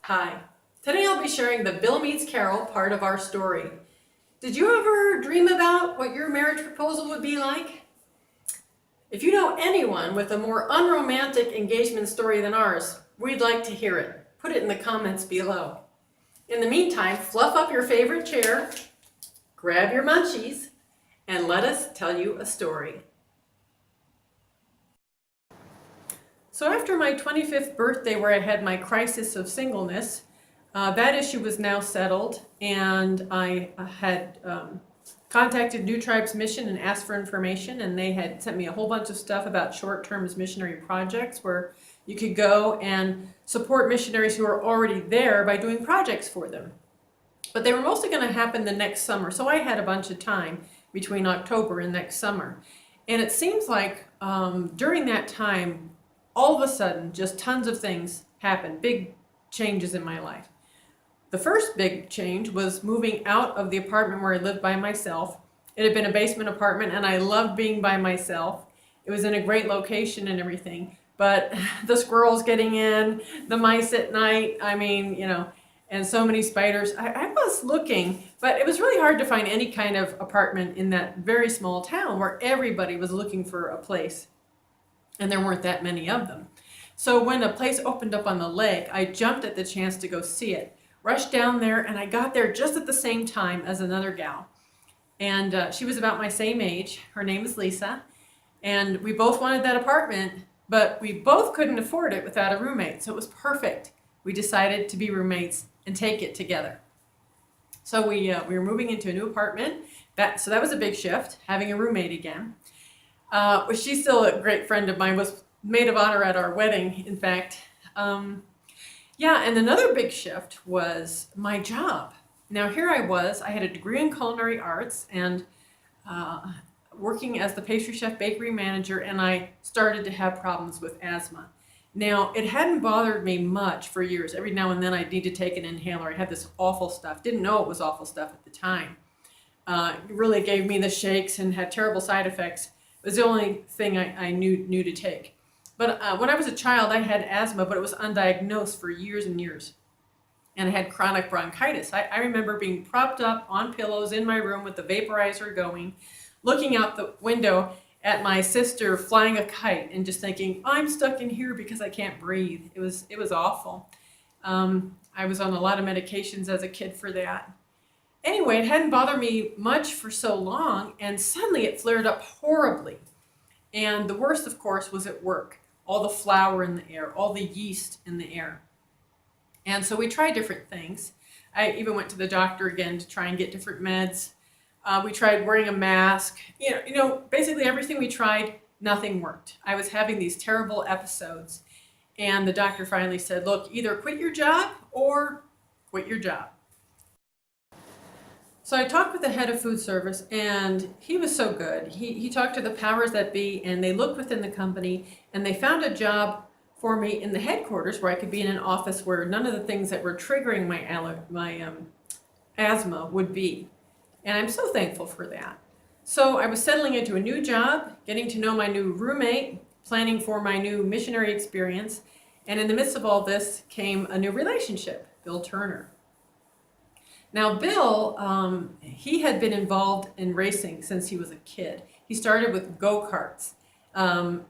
Hi. Today I'll be sharing the Bill Meets Carol part of our story. Did you ever dream about what your marriage proposal would be like? If you know anyone with a more unromantic engagement story than ours, we'd like to hear it. Put it in the comments below. In the meantime, fluff up your favorite chair, grab your munchies, and let us tell you a story. So after my 25th birthday, where I had my crisis of singleness, that issue was now settled, and I had contacted New Tribes Mission and asked for information, and they had sent me a whole bunch of stuff about short-term missionary projects where you could go and support missionaries who are already there by doing projects for them. But they were mostly going to happen the next summer, so I had a bunch of time between October and next summer. And it seems like during that time, all of a sudden, just tons of things happened, big changes in my life. The first big change was moving out of the apartment where I lived by myself. It had been a basement apartment, and I loved being by myself. It was in a great location and everything, but the squirrels getting in, the mice at night, and so many spiders. I was looking, but it was really hard to find any kind of apartment in that very small town where everybody was looking for a place. And there weren't that many of them. So when a place opened up on the lake, I jumped at the chance to go see it. Rushed down there, and I got there just at the same time as another gal. And she was about my same age. Her name is Lisa. And we both wanted that apartment, but we both couldn't afford it without a roommate. So it was perfect. We decided to be roommates and take it together. So we were moving into a new apartment. So that was a big shift, having a roommate again. She's still a great friend of mine, was maid of honor at our wedding, in fact. And another big shift was my job. Now here I was, I had a degree in culinary arts and working as the pastry chef bakery manager, and I started to have problems with asthma. Now, it hadn't bothered me much for years. Every now and then I'd need to take an inhaler. I had this awful stuff. Didn't know it was awful stuff at the time. It really gave me the shakes and had terrible side effects. It was the only thing I knew to take. But when I was a child, I had asthma, but it was undiagnosed for years and years. And I had chronic bronchitis. I remember being propped up on pillows in my room with the vaporizer going, looking out the window at my sister flying a kite and just thinking, I'm stuck in here because I can't breathe. It was awful. I was on a lot of medications as a kid for that. Anyway, it hadn't bothered me much for so long, and suddenly it flared up horribly. And the worst, of course, was at work. All the flour in the air, all the yeast in the air. And so we tried different things. I even went to the doctor again to try and get different meds. We tried wearing a mask. Basically everything we tried, nothing worked. I was having these terrible episodes. And the doctor finally said, look, either quit your job or quit your job. So I talked with the head of food service, and he was so good. He talked to the powers that be, and they looked within the company, and they found a job for me in the headquarters where I could be in an office where none of the things that were triggering my asthma would be. And I'm so thankful for that. So I was settling into a new job, getting to know my new roommate, planning for my new missionary experience, and in the midst of all this came a new relationship, Bill Turner. Now, Bill, he had been involved in racing since he was a kid. He started with go-karts playing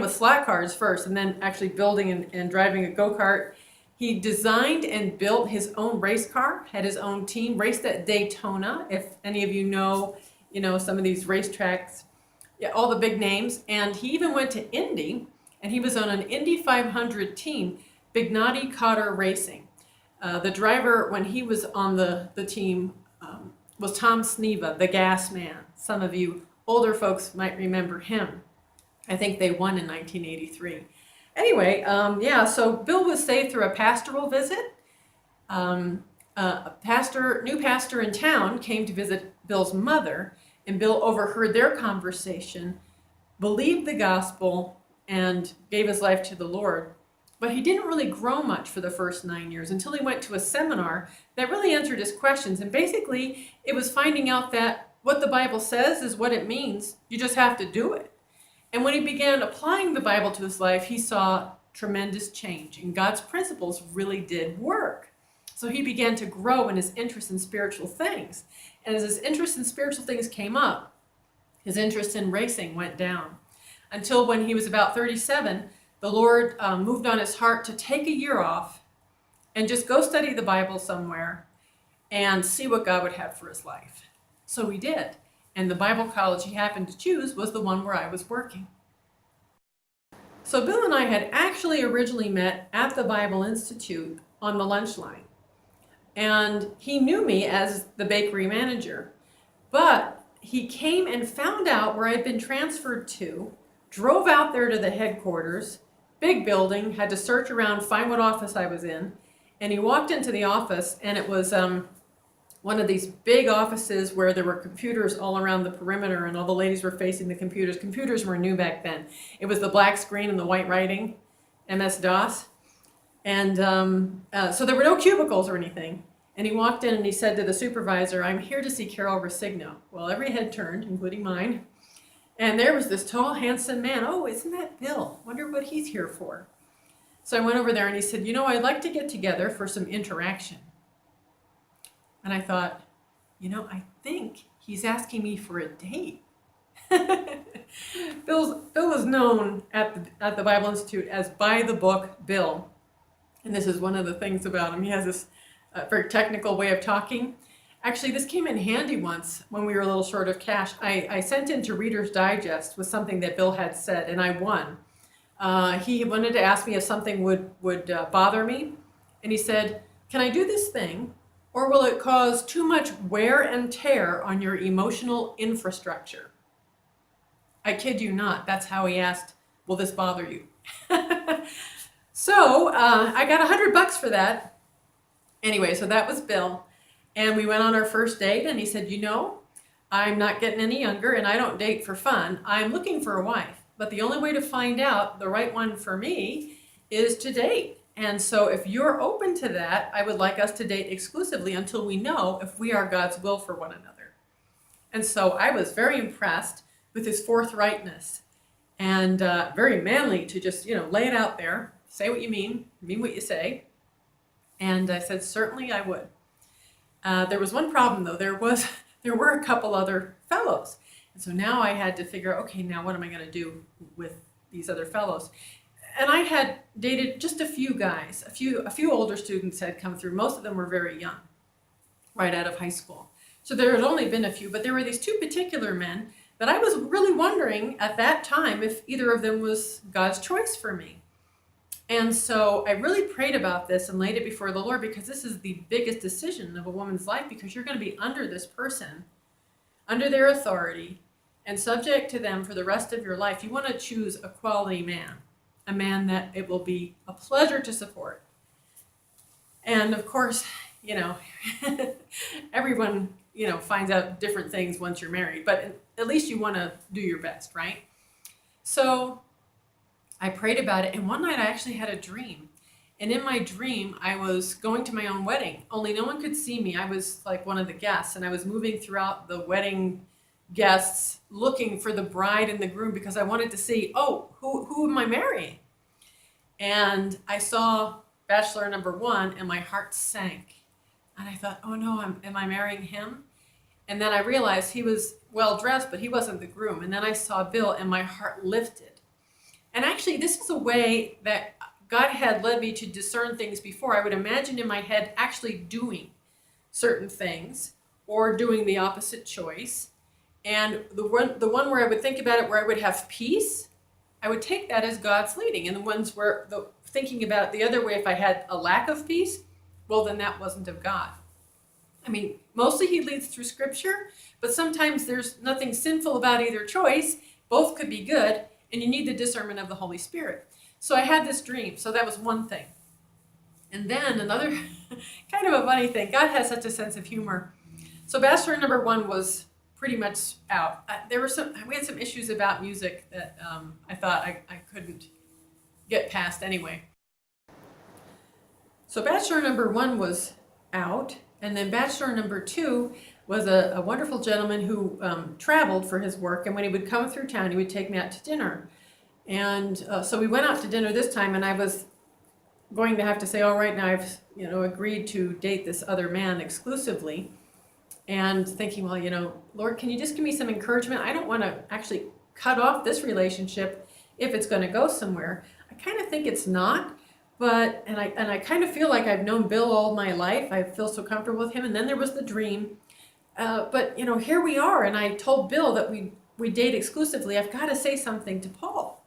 with flat cars first, and then actually building and driving a go-kart. He designed and built his own race car, had his own team, raced at Daytona, if any of you know some of these racetracks, all the big names. And he even went to Indy, and he was on an Indy 500 team, Bignati Cotter Racing. The driver, when he was on the team, was Tom Sneva, the gas man. Some of you older folks might remember him. I think they won in 1983. Anyway, so Bill was saved through a pastoral visit. A new pastor in town came to visit Bill's mother, and Bill overheard their conversation, believed the gospel, and gave his life to the Lord. But he didn't really grow much for the first 9 years until he went to a seminar that really answered his questions. And basically, it was finding out that what the Bible says is what it means. You just have to do it. And when he began applying the Bible to his life, he saw tremendous change, and God's principles really did work. So he began to grow in his interest in spiritual things. And as his interest in spiritual things came up, his interest in racing went down. Until when he was about 37, the Lord moved on his heart to take a year off and just go study the Bible somewhere and see what God would have for his life. So he did. And the Bible college he happened to choose was the one where I was working. So Bill and I had actually originally met at the Bible Institute on the lunch line. And he knew me as the bakery manager. But he came and found out where I'd been transferred to, drove out there to the headquarters, big building, had to search around, find what office I was in. And he walked into the office, and it was one of these big offices where there were computers all around the perimeter, and all the ladies were facing the computers. Computers were new back then. It was the black screen and the white writing, MS-DOS. And so there were no cubicles or anything. And he walked in and he said to the supervisor, "I'm here to see Carol Resigno." Well, every head turned, including mine. And there was this tall, handsome man. "Oh, isn't that Bill? Wonder what he's here for." So I went over there and he said, "I'd like to get together for some interaction." And I thought, I think he's asking me for a date. Bill was known at the Bible Institute as by the book Bill. And this is one of the things about him. He has this very technical way of talking. Actually, this came in handy once when we were a little short of cash. I sent into Reader's Digest with something that Bill had said, and I won. He wanted to ask me if something would bother me. And he said, "Can I do this thing, or will it cause too much wear and tear on your emotional infrastructure?" I kid you not. That's how he asked, "Will this bother you?" So I got $100 for that. Anyway, so that was Bill. And we went on our first date, and he said, "I'm not getting any younger, and I don't date for fun. I'm looking for a wife. But the only way to find out the right one for me is to date. And so if you're open to that, I would like us to date exclusively until we know if we are God's will for one another." And so I was very impressed with his forthrightness and very manly to just, lay it out there, say what you mean what you say. And I said, certainly I would. There was one problem though. There were a couple other fellows. And so now I had to figure out, okay, now what am I going to do with these other fellows? And I had dated just a few guys. A few older students had come through. Most of them were very young, right out of high school. So there had only been a few, but there were these two particular men that I was really wondering at that time if either of them was God's choice for me. And so I really prayed about this and laid it before the Lord, because this is the biggest decision of a woman's life, because you're going to be under this person, under their authority, and subject to them for the rest of your life. You want to choose a quality man, a man that it will be a pleasure to support. And of course, everyone, finds out different things once you're married, but at least you want to do your best, right? So I prayed about it, and one night I actually had a dream. And in my dream, I was going to my own wedding, only no one could see me. I was like one of the guests, and I was moving throughout the wedding guests looking for the bride and the groom, because I wanted to see, who am I marrying? And I saw bachelor number 1, and my heart sank. And I thought, oh no, am I marrying him? And then I realized he was well dressed, but he wasn't the groom. And then I saw Bill, and my heart lifted. And actually, this is a way that God had led me to discern things before. I would imagine in my head actually doing certain things or doing the opposite choice. And the one where I would think about it, where I would have peace, I would take that as God's leading. And the ones where thinking about it the other way, if I had a lack of peace, well, then that wasn't of God. I mean, mostly he leads through scripture, but sometimes there's nothing sinful about either choice. Both could be good, and you need the discernment of the Holy Spirit. So I had this dream. So that was one thing. And then another kind of a funny thing. God has such a sense of humor. So bachelor number 1 was pretty much out. We had some issues about music that I thought I couldn't get past anyway. So bachelor number 1 was out, and then bachelor number 2 was a wonderful gentleman who traveled for his work, and when he would come through town, he would take me out to dinner. And so we went out to dinner this time, and I was going to have to say, all right, now I've agreed to date this other man exclusively, and thinking, well, Lord, can you just give me some encouragement? I don't want to actually cut off this relationship if it's going to go somewhere. I kind of think it's not, but and I kind of feel like I've known Bill all my life. I feel so comfortable with him, and then there was the dream. But here we are, and I told Bill that we date exclusively. I've got to say something to Paul.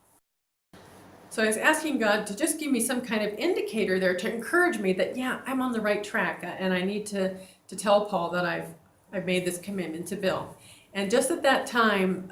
So I was asking God to just give me some kind of indicator there to encourage me that, yeah, I'm on the right track, and I need to tell Paul that I've made this commitment to Bill. And just at that time,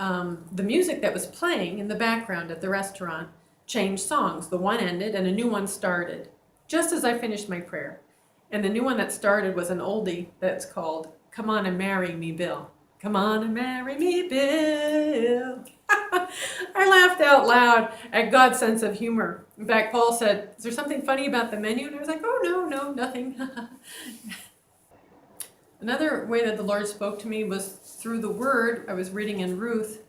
the music that was playing in the background at the restaurant changed songs. The one ended and a new one started, just as I finished my prayer. And the new one that started was an oldie that's called "Come On and Marry Me, Bill." Come on and marry me, Bill. I laughed out loud at God's sense of humor. In fact, Paul said, "Is there something funny about the menu?" And I was like, "Oh, no, nothing." Another way that the Lord spoke to me was through the Word. I was reading in Ruth,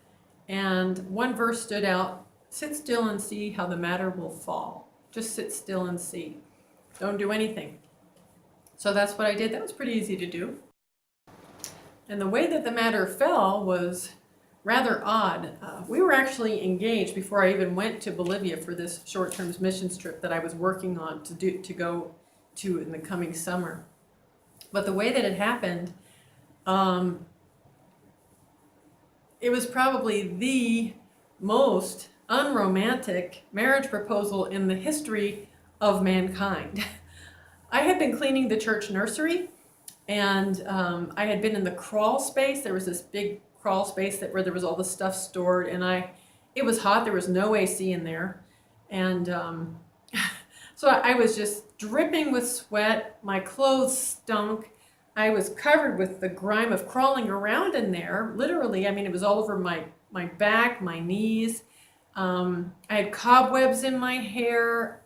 and one verse stood out: "Sit still and see how the matter will fall." Just sit still and see. Don't do anything. So that's what I did. That was pretty easy to do. And the way that the matter fell was rather odd. We were actually engaged before I even went to Bolivia for this short-term missions trip that I was working on to go to in the coming summer. But the way that it happened, it was probably the most unromantic marriage proposal in the history of mankind. I had been cleaning the church nursery, and I had been in the crawl space. There was this big crawl space where there was all the stuff stored, and it was hot. There was no AC in there, and so I was just dripping with sweat. My clothes stunk. I was covered with the grime of crawling around in there. Literally, I mean, it was all over my back, my knees. I had cobwebs in my hair.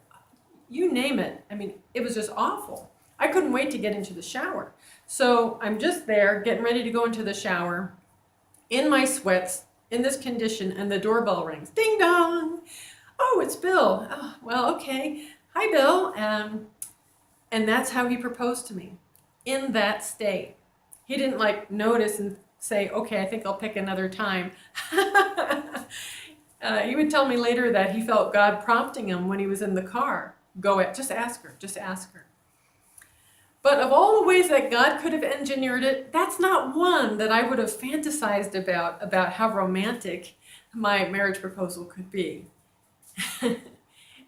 You name it. I mean, it was just awful. I couldn't wait to get into the shower. So I'm just there getting ready to go into the shower in my sweats in this condition, and the doorbell rings. Ding dong. Oh, it's Bill. Oh, well, okay. Hi, Bill. And that's how he proposed to me, in that state. He didn't notice and say, okay, I think I'll pick another time. He would tell me later that he felt God prompting him when he was in the car. Just ask her, just ask her. But of all the ways that God could have engineered it, that's not one that I would have fantasized about how romantic my marriage proposal could be.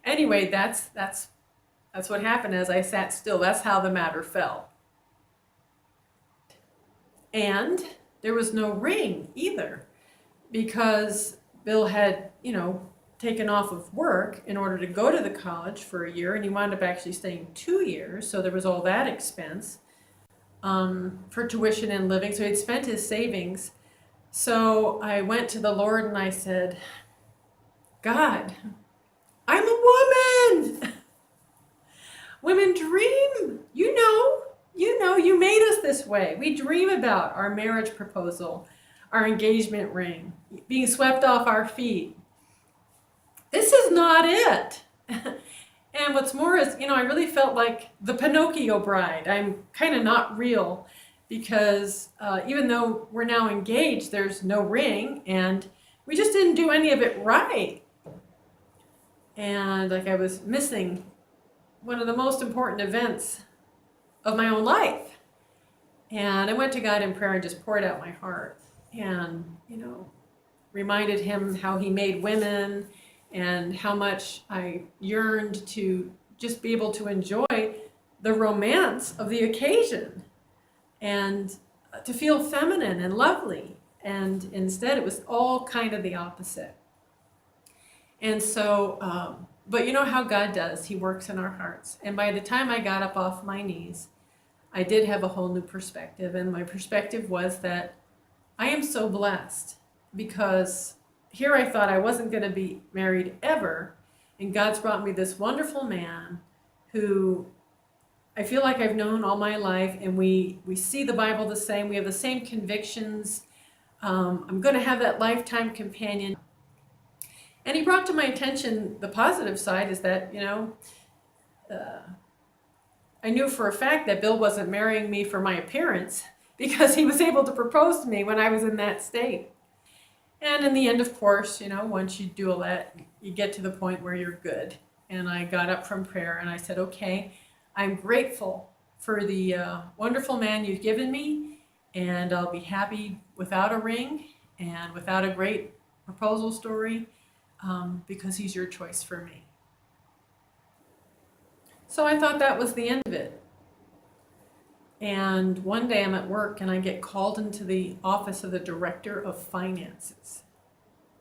Anyway, that's what happened as I sat still. That's how the matter fell. And there was no ring either, because Bill had, taken off of work in order to go to the college for a year, and he wound up actually staying 2 years, so there was all that expense for tuition and living, so he'd spent his savings. So I went to the Lord and I said, God, I'm a woman. Women dream. You made us this way. We dream about our marriage proposal, our engagement ring, being swept off our feet. This is not it. And what's more is, I really felt like the Pinocchio Bride. I'm kind of not real, because even though we're now engaged, there's no ring, and we just didn't do any of it right. And I was missing one of the most important events of my own life. And I went to God in prayer and just poured out my heart, and, reminded him how he made women, and how much I yearned to just be able to enjoy the romance of the occasion, and to feel feminine and lovely. And instead it was all kind of the opposite. And so, but you know how God does, he works in our hearts. And by the time I got up off my knees, I did have a whole new perspective. And my perspective was that I am so blessed, because here I thought I wasn't going to be married ever, and God's brought me this wonderful man who I feel like I've known all my life, and we see the Bible the same. We have the same convictions. I'm going to have that lifetime companion. And he brought to my attention the positive side is that, I knew for a fact that Bill wasn't marrying me for my appearance because he was able to propose to me when I was in that state. And in the end, of course, once you do all that, you get to the point where you're good. And I got up from prayer and I said, okay, I'm grateful for the wonderful man you've given me, and I'll be happy without a ring and without a great proposal story because he's your choice for me. So I thought that was the end of it. And one day I'm at work and I get called into the office of the director of finances.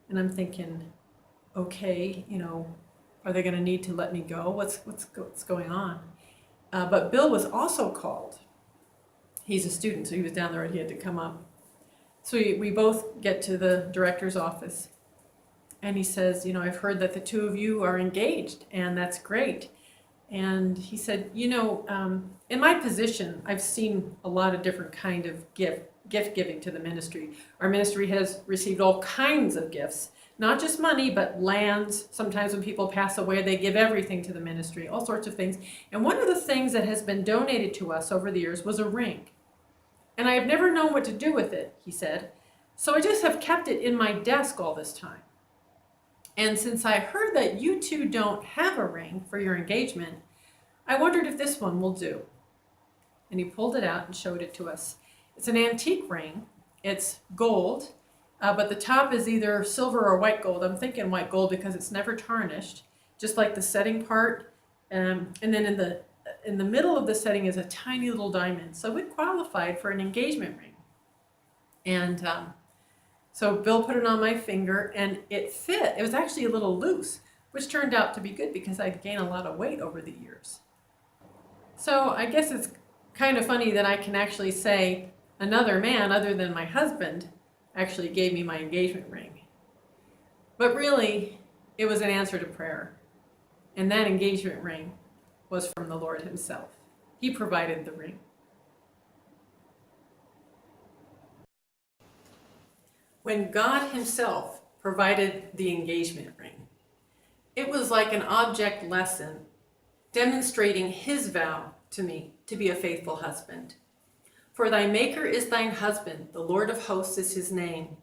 And I'm thinking, okay, are they going to need to let me go? What's going on? But Bill was also called. He's a student, so he was down there and he had to come up. So we both get to the director's office. And he says, I've heard that the two of you are engaged, and that's great. And he said, in my position, I've seen a lot of different kind of gift giving to the ministry. Our ministry has received all kinds of gifts, not just money, but lands. Sometimes when people pass away, they give everything to the ministry, all sorts of things. And one of the things that has been donated to us over the years was a ring. And I have never known what to do with it, he said. So I just have kept it in my desk all this time. And since I heard that you two don't have a ring for your engagement, I wondered if this one will do. And he pulled it out and showed it to us. It's an antique ring. It's gold, but the top is either silver or white gold. I'm thinking white gold because it's never tarnished, just like the setting part. And then in the middle of the setting is a tiny little diamond. So it qualified for an engagement ring. And so Bill put it on my finger and it fit. It was actually a little loose, which turned out to be good because I'd gained a lot of weight over the years. So I guess it's kind of funny that I can actually say another man other than my husband actually gave me my engagement ring. But really, it was an answer to prayer. And that engagement ring was from the Lord himself. He provided the ring. When God himself provided the engagement ring, it was like an object lesson demonstrating his vow to me to be a faithful husband. For thy maker is thine husband, the Lord of hosts is his name.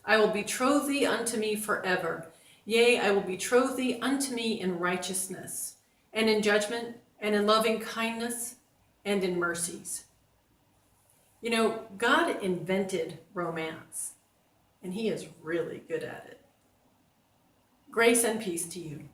I will betroth thee unto me forever. Yea, I will betroth thee unto me in righteousness, and in judgment, and in loving kindness, and in mercies. God invented romance, and he is really good at it. Grace and peace to you.